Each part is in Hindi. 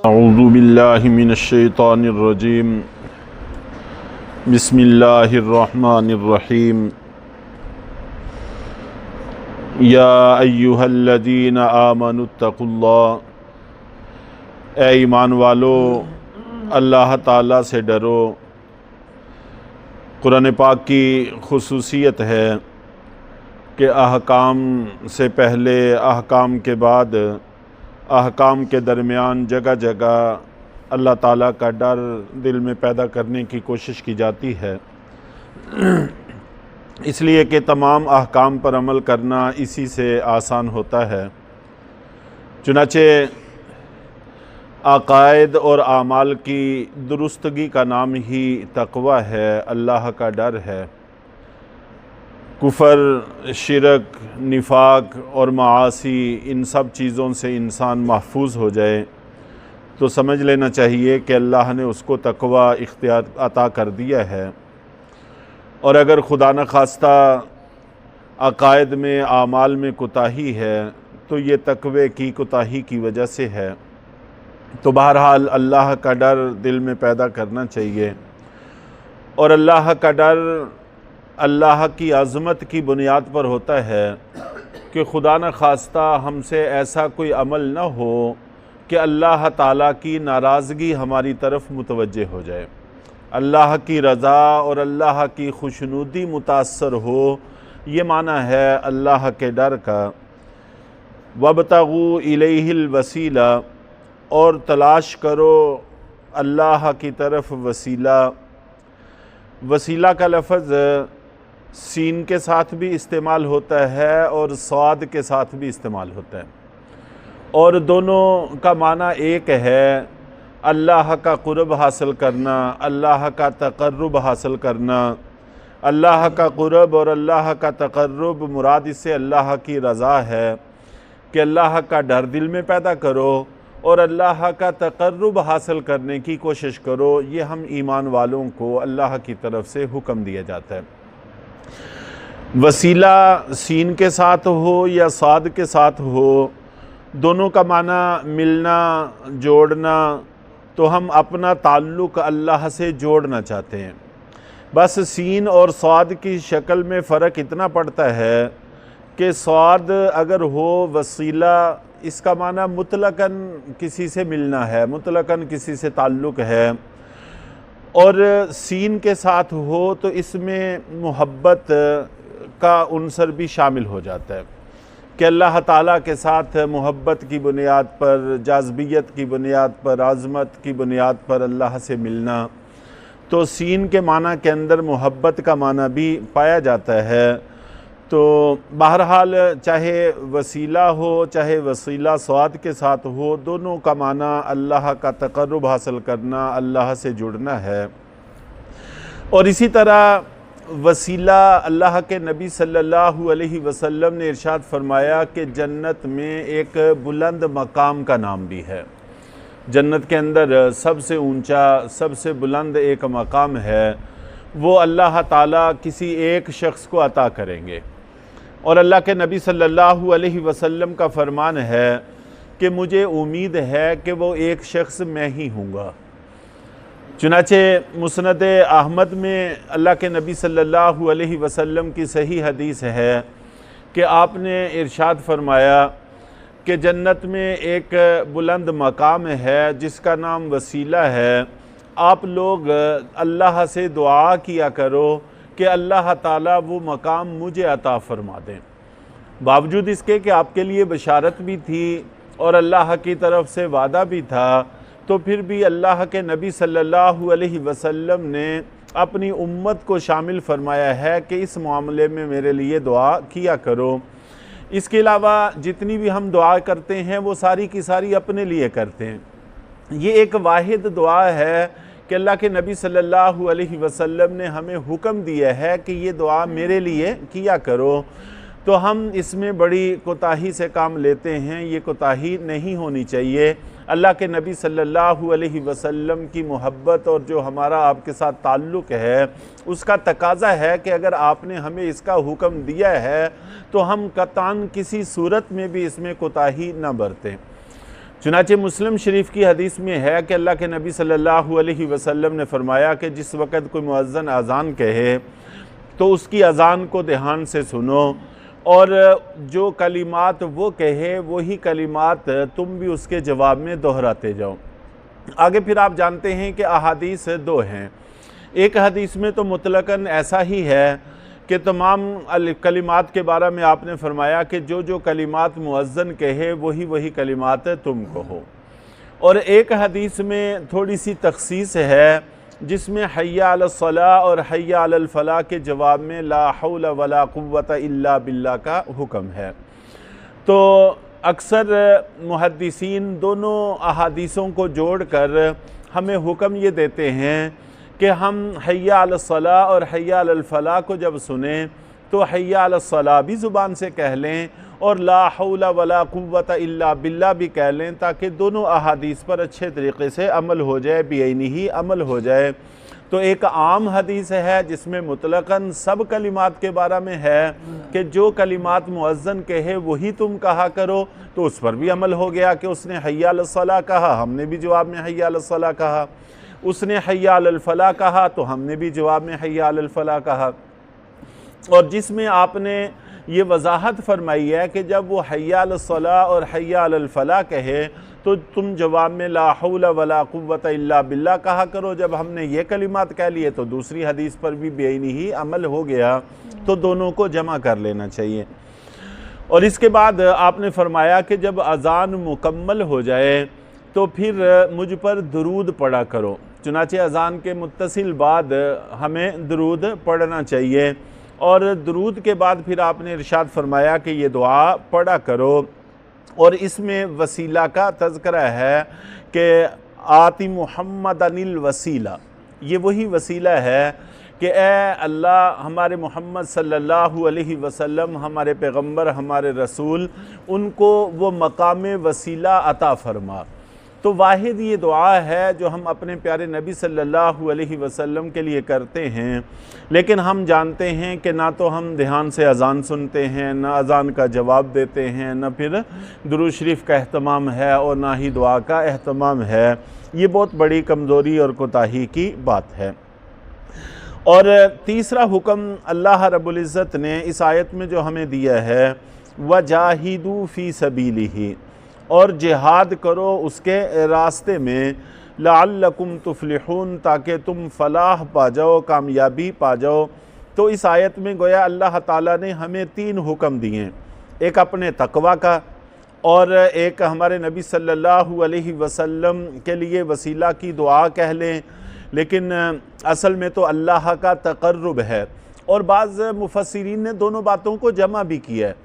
अऊज़ु बिल्लाहि मिनश्शैतानिर्रजीम। बिस्मिल्लाहिर्रहमानिर्रहीम। या अय्युहल्लज़ीना आमनुत्तकुल्लाह। ए ईमान वालो, अल्लाह ताला से डरो। कुरान पाक की खुसूसियत है कि अहकाम से पहले, अहकाम के बाद, अहकाम के दरमियान जगह जगह अल्लाह ताला का डर दिल में पैदा करने की कोशिश की जाती है, इसलिए कि तमाम अहकाम पर अमल करना इसी से आसान होता है। चुनाचे अक़ायद और आमाल की दुरुस्तगी का नाम ही तक़वा है, अल्लाह का डर है। कुफ़र, शिरक, निफाक और मासी, इन सब चीज़ों से इंसान महफूज हो जाए तो समझ लेना चाहिए कि अल्लाह ने उसको तक़वा इख्तियार अता कर दिया है। और अगर खुदा न खास्ता अक़ायद में, आमाल में कोताही है तो ये तक़वे की कोताही की वजह से है। तो बहरहाल अल्लाह का डर दिल में पैदा करना चाहिए। और अल्लाह का डर अल्लाह की अज़मत की बुनियाद पर होता है कि खुदा न खास्ता हमसे ऐसा कोई अमल न हो कि अल्लाह ताला की नाराज़गी हमारी तरफ मुतवज्जे हो जाए, अल्लाह की रज़ा और अल्लाह की खुशनुदी मुतासर हो। ये माना है अल्लाह के डर का। वब्तगू इलैहिल वसीला, और तलाश करो अल्लाह की तरफ वसीला। वसीला का लफ्ज़ सीन के साथ भी इस्तेमाल होता है और स्वाद के साथ भी इस्तेमाल होता है, और दोनों का माना एक है, अल्लाह का क़ुर्ब हासिल करना, अल्लाह का तक़र्रुब हासिल करना। अल्लाह का क़ुर्ब और अल्लाह का तक़र्रुब, मुराद इससे अल्लाह की रज़ा है कि अल्लाह का डर दिल में पैदा करो और अल्लाह का तक़र्रुब हासिल करने की कोशिश करो। ये हम ईमान वालों को अल्लाह की तरफ से हुक्म दिया जाता है। वसीला सीन के साथ हो या साद के साथ हो, दोनों का माना मिलना, जोड़ना। तो हम अपना ताल्लुक़ अल्लाह से जोड़ना चाहते हैं। बस सीन और स्वाद की शक्ल में फ़र्क इतना पड़ता है कि स्वाद अगर हो वसीला, इसका माना मुतलकन किसी से मिलना है, मुतलकन किसी से ताल्लुक़ है। और सीन के साथ हो तो इसमें मोहब्बत का उनसर भी शामिल हो जाता है कि अल्लाह ताला के साथ मोहब्बत की बुनियाद पर, जाज़बियत की बुनियाद पर, आज़मत की बुनियाद पर अल्लाह से मिलना। तो सीन के माना के अंदर मोहब्बत का माना भी पाया जाता है। तो बहरहाल चाहे वसीला हो, चाहे वसीला स्वाद के साथ हो, दोनों का माना अल्लाह का तक़र्रुब हासिल करना, अल्लाह से जुड़ना है। और इसी तरह वसीला, अल्लाह के नबी सल्लल्लाहु अलैहि वसल्लम ने इरशाद फरमाया कि जन्नत में एक बुलंद मकाम का नाम भी है। जन्नत के अंदर सबसे ऊंचा, सबसे बुलंद एक मकाम है, वो अल्लाह ताला किसी एक शख्स को अता करेंगे। और अल्लाह के नबी सल्लल्लाहु अलैहि वसल्लम का फरमान है कि मुझे उम्मीद है कि वो एक शख्स मैं ही हूँगा। चुनाचे मुस्नद अहमद में अल्लाह के नबी सल्लल्लाहु अलैहि वसल्लम की सही हदीस है कि आपने इरशाद फरमाया कि जन्नत में एक बुलंद मकाम है जिसका नाम वसीला है। आप लोग अल्लाह से दुआ किया करो कि अल्लाह ताला वो मकाम मुझे अता फरमा दें। बावजूद इसके कि आपके लिए बशारत भी थी और अल्लाह की तरफ से वादा भी था, तो फिर भी अल्लाह के नबी सल्लल्लाहु अलैहि वसल्लम ने अपनी उम्मत को शामिल फरमाया है कि इस मामले में मेरे लिए दुआ किया करो। इसके अलावा जितनी भी हम दुआ करते हैं वो सारी की सारी अपने लिए करते हैं। ये एक वाहिद दुआ है कि अल्लाह के नबी सल्लल्लाहु अलैहि वसल्लम ने हमें हुक्म दिया है कि ये दुआ मेरे लिए किया करो। तो हम इसमें बड़ी कोताही से काम लेते हैं, ये कोताही नहीं होनी चाहिए। अल्लाह के नबी सल्लल्लाहु अलैहि वसल्लम की मोहब्बत और जो हमारा आपके साथ ताल्लुक़ है, उसका तकाज़ा है कि अगर आपने हमें इसका हुक्म दिया है तो हम कतान किसी सूरत में भी इसमें कोताही न बरतें। चुनाचे मुस्लिम शरीफ की हदीस में है कि अल्लाह के नबी सल्लल्लाहु अलैहि वसल्लम ने फरमाया कि जिस वक़्त कोई मुअज्जिन अज़ान कहे तो उसकी अज़ान को ध्यान से सुनो और जो कलिमात वो कहे वही कलिमात तुम भी उसके जवाब में दोहराते जाओ। आगे फिर आप जानते हैं कि अहादीस दो हैं। एक हदीस में तो मुतलकन ऐसा ही है कि तमाम कलिमात के बारे में आपने फरमाया कि जो जो कलिमात मुअज्जिन कहे वही वही कलिमात तुम कहो। और एक हदीस में थोड़ी सी तखसीस है जिसमें हय्या अलस्सलाह और हय्या अलल फलाह के जवाब में ला हौला वला कुव्वता इल्ला बिल्लाह का हुक्म है। तो अक्सर मुहद्दिसीन दोनों अहादीसों को जोड़कर हमें हुक्म ये देते हैं कि हम हय्या अलस्सलाह और हय्या अलल फलाह को जब सुने तो हय्या अलस्सलाह भी ज़ुबान से कह लें और ला हौला वला कुव्वता इल्ला बिल्लाह भी कह लें, ताकि दोनों अहादीस पर अच्छे तरीक़े से अमल हो जाए, बेअनी ही अमल हो जाए। तो एक आम हदीस है जिसमें मुतलकन सब कलिमात के बारे में है कि जो कलिमात मुअज्जिन कहे वही तुम कहा करो, तो उस पर भी अमल हो गया कि उसने हय्या अलस्सलाह कहा, हमने भी जवाब में हय्या अलस्सलाह कहा। उसने हय्या अलल फलाह कहा तो हमने भी जवाब में हय्या अलल फलाह कहा। और जिसमें आपने ये वजाहत फरमाई है कि जब वो हय्या अलस्सलाह और हय्या अलल फलाह कहे तो तुम जवाब में ला हौला वला कुव्वता इल्ला बिल्लाह कहा करो। जब हमने ये कलिमात कह लिए तो दूसरी हदीस पर भी बेअनी ही अमल हो गया, तो दोनों को जमा कर लेना चाहिए। और इसके बाद आपने फरमाया कि जब अज़ान मुकम्मल हो जाए तो फिर मुझ पर दुरूद पढ़ा करो। चुनाचे अज़ान के मुत्तसिल बाद हमें दुरूद पढ़ना चाहिए और दुरूद के बाद फिर आपने इरशाद फरमाया कि ये दुआ पढ़ा करो। और इसमें वसीला का तज़किरा है कि आति मुहम्मद अनिल वसीला, ये वही वसीला है कि ए अल्लाह हमारे मोहम्मद सल्लल्लाहु अलैहि वसल्लम, हमारे पैगम्बर, हमारे रसूल, उनको वो मकाम वसीला अता फरमा। तो वाहिद ये दुआ है जो हम अपने प्यारे नबी सल्लल्लाहु अलैहि वसल्लम के लिए करते हैं, लेकिन हम जानते हैं कि ना तो हम ध्यान से अज़ान सुनते हैं, ना अज़ान का जवाब देते हैं, ना फिर दुरूद शरीफ का एहतमाम है और ना ही दुआ का एहतमाम है। ये बहुत बड़ी कमज़ोरी और कोताही की बात है। और तीसरा हुक्म अल्लाह रब्बुल इज़्ज़त ने इस आयत में जो हमें दिया है, वजाहिदू फ़ी सबीलिही, और जिहाद करो उसके रास्ते में, लअल्लकुम तुफ्लिहून, ताकि तुम फलाह पा जाओ, कामयाबी पा जाओ। तो इस आयत में गोया अल्लाह ताला ने हमें तीन हुक्म दिए, एक अपने तकवा का, और एक हमारे नबी सल्लल्लाहु अलैहि वसल्लम के लिए वसीला की दुआ कह लें, लेकिन असल में तो अल्लाह का तक़र्रुब है। और बाज़ मुफस्सिरीन ने दोनों बातों को जमा भी किया है,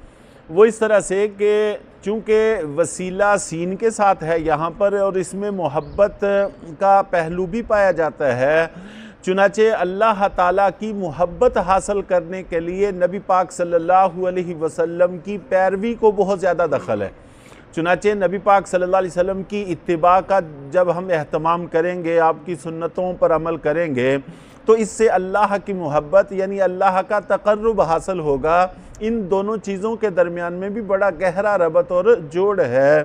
वो इस तरह से कि चूँकि वसीला सीन के साथ है यहाँ पर और इसमें मोहब्बत का पहलू भी पाया जाता है, चुनाचे अल्लाह ताला की मोहब्बत हासिल करने के लिए नबी पाक सल्लल्लाहु अलैहि वसल्लम की पैरवी को बहुत ज़्यादा दखल है। चुनाचे नबी पाक सल्लल्लाहु अलैहि वसल्लम की इत्तिबा का जब हम एहतमाम करेंगे, आपकी सुन्नतों पर अमल करेंगे, तो इससे अल्लाह की मोहब्बत यानी अल्लाह का तक़र्रुब हासिल होगा। इन दोनों चीज़ों के दरमियान में भी बड़ा गहरा रबत और जोड़ है।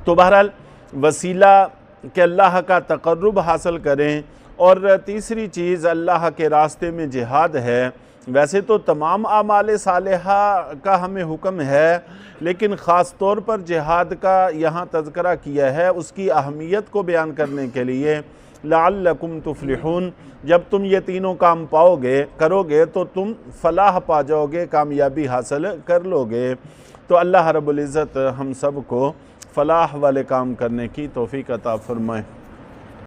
तो बहरहाल वसीला कि अल्लाह का तक़र्रुब हासिल करें, और तीसरी चीज़ अल्लाह के रास्ते में जिहाद है। वैसे तो तमाम आमाल सालिहा का हमें हुक्म है, लेकिन ख़ास तौर पर जिहाद का यहाँ तज़किरा किया है उसकी अहमियत को बयान करने के लिए, लअल्लकुम तुफ्लिहून, जब तुम ये तीनों काम करोगे तो तुम फलाह पा जाओगे, कामयाबी हासिल कर लोगे। तो अल्लाह रब्बुल इज़्ज़त हम सब को फलाह वाले काम करने की तौफ़ीक़ अता फ़रमाए।